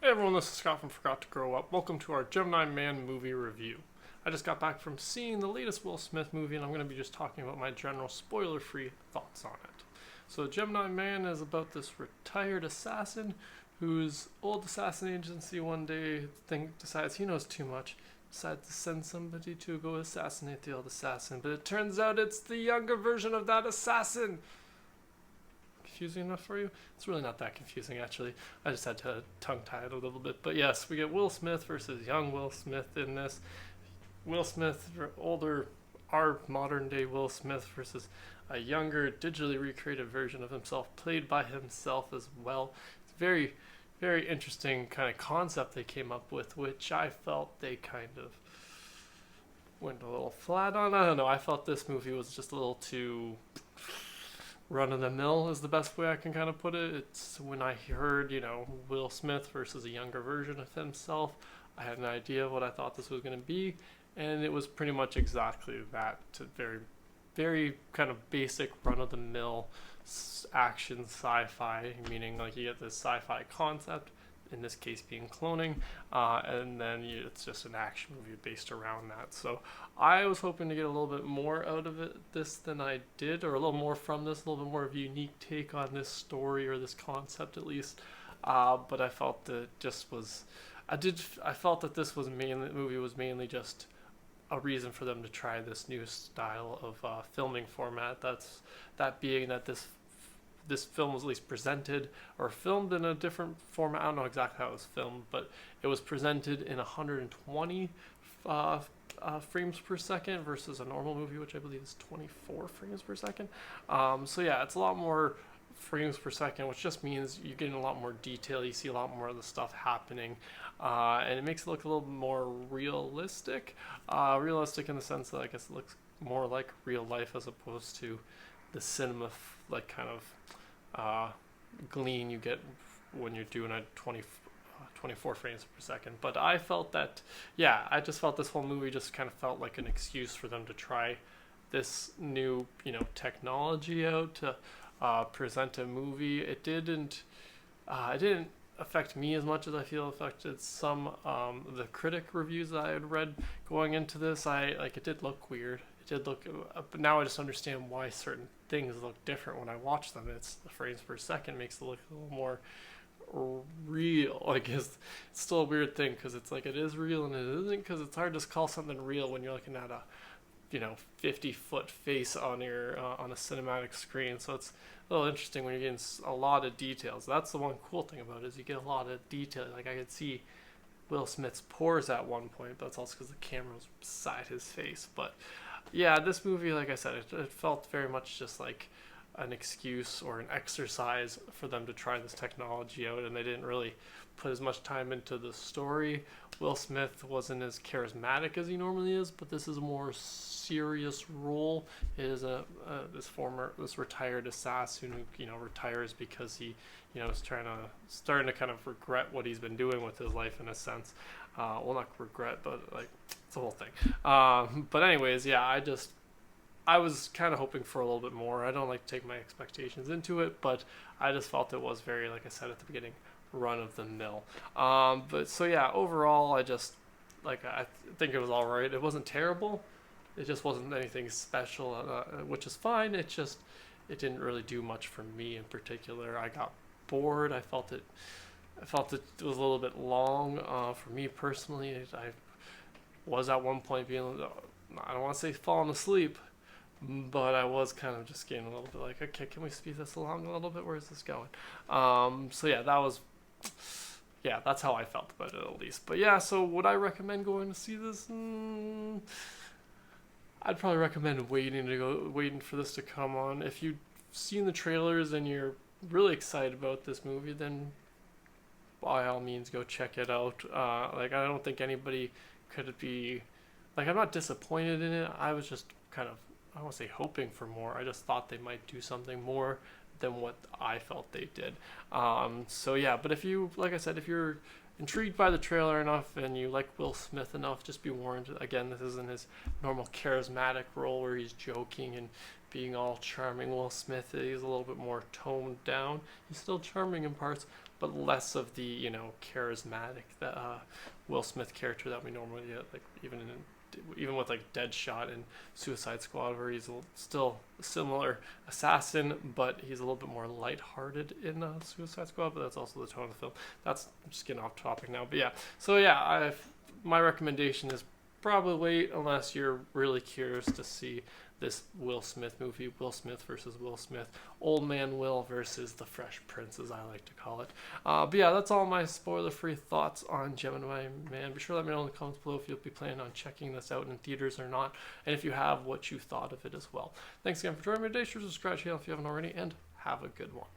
Hey everyone, this is Scott from Forgot to Grow Up. Welcome to our Gemini Man movie review. I just got back from seeing the latest Will Smith movie, and I'm going to be just talking about my general spoiler-free thoughts on it. So, Gemini Man is about this retired assassin whose old assassin agency one day decides he knows too much, decides to send somebody to go assassinate the old assassin, but it turns out it's the younger version of that assassin. Confusing enough for you? It's really not that confusing, actually. I just had to tongue tie it a little bit. But yes, we get Will Smith versus young Will Smith in this. Will Smith, older, our modern day Will Smith versus a younger, digitally recreated version of himself, played by himself as well. It's very, very interesting kind of concept they came up with, which I felt they kind of went a little flat on. I don't know. I felt this movie was just a little too run of the mill is the best way I can kind of put it. It's when I heard, Will Smith versus a younger version of himself, I had an idea of what I thought this was going to be, and it was pretty much exactly that. To very, very kind of basic run of the mill action sci-fi, meaning like you get this sci-fi concept, in this case being cloning, and then it's just an action movie based around that. So I was hoping to get a little bit more out of this than I did, or a little more from this, a little bit more of a unique take on this story or this concept at least. But I felt that just was, I felt that this was mainly the movie was mainly just a reason for them to try this new style of filming format. That being that this film was at least presented or filmed in a different format. I don't know exactly how it was filmed, but it was presented in 120 frames per second versus a normal movie, which I believe is 24 frames per second. So yeah, it's a lot more frames per second, which just means you're getting a lot more detail. You see a lot more of the stuff happening, and it makes it look a little more realistic. Realistic in the sense that I guess it looks more like real life as opposed to the cinema like kind of glean you get when you're doing a 24 frames per second. But I felt that, yeah, I just felt this whole movie just kind of felt like an excuse for them to try this new, technology out to present a movie. It didn't affect me as much as I feel affected some the critic reviews that I had read going into this. It did look weird. It did look, but now I just understand why certain things look different when I watch them. It's the frames per second makes it look a little more real. Like it's still a weird thing because it's like it is real and it isn't, because it's hard to call something real when you're looking at a 50-foot face on your on a cinematic screen. So it's a little interesting when you're getting a lot of details. That's the one cool thing about it, is you get a lot of detail. Like I could see Will Smith's pores at one point, but that's also because the camera was beside his face. But yeah, this movie, like I said, it felt very much just like an excuse or an exercise for them to try this technology out, and they didn't really put as much time into the story. Will Smith wasn't as charismatic as he normally is, but this is a more serious role. It is this retired assassin who retires because he is starting to kind of regret what he's been doing with his life in a sense. Well, not regret, but like it's the whole thing. But anyways, yeah, I was kind of hoping for a little bit more. I don't like to take my expectations into it, but I just felt it was very, like I said at the beginning, run of the mill. But so yeah, overall, I think it was all right. It wasn't terrible. It just wasn't anything special, which is fine. It didn't really do much for me in particular. I got bored. I felt it was a little bit long for me personally. I was at one point being, I don't want to say falling asleep, but I was kind of just getting a little bit like, okay, can we speed this along a little bit? Where's this going? So yeah, that's how I felt about it at least. But yeah, so would I recommend going to see this? I'd probably recommend waiting for this to come on. If you've seen the trailers and you're really excited about this movie, then by all means go check it out. I don't think anybody could be, I'm not disappointed in it. I was just kind of, I don't want to say hoping for more. I just thought they might do something more than what I felt they did. So yeah, but if you, like I said, if you're intrigued by the trailer enough and you like Will Smith enough, just be warned. Again, this isn't his normal charismatic role where he's joking and being all charming. Will Smith is a little bit more toned down. He's still charming in parts, but less of the, you know, charismatic Will Smith character that we normally get, like even with like Deadshot and Suicide Squad, where he's still a similar assassin, but he's a little bit more lighthearted in Suicide Squad. But that's also the tone of the film. That's, I'm just getting off topic now. But yeah, so yeah, my recommendation is probably wait unless you're really curious to see this Will Smith movie, Will Smith versus Will Smith, Old Man Will versus the Fresh Prince, as I like to call it. But yeah, that's all my spoiler-free thoughts on Gemini Man. Be sure to let me know in the comments below if you'll be planning on checking this out in theaters or not, and if you have, what you thought of it as well. Thanks again for joining me today. Sure to subscribe to the channel if you haven't already, and have a good one.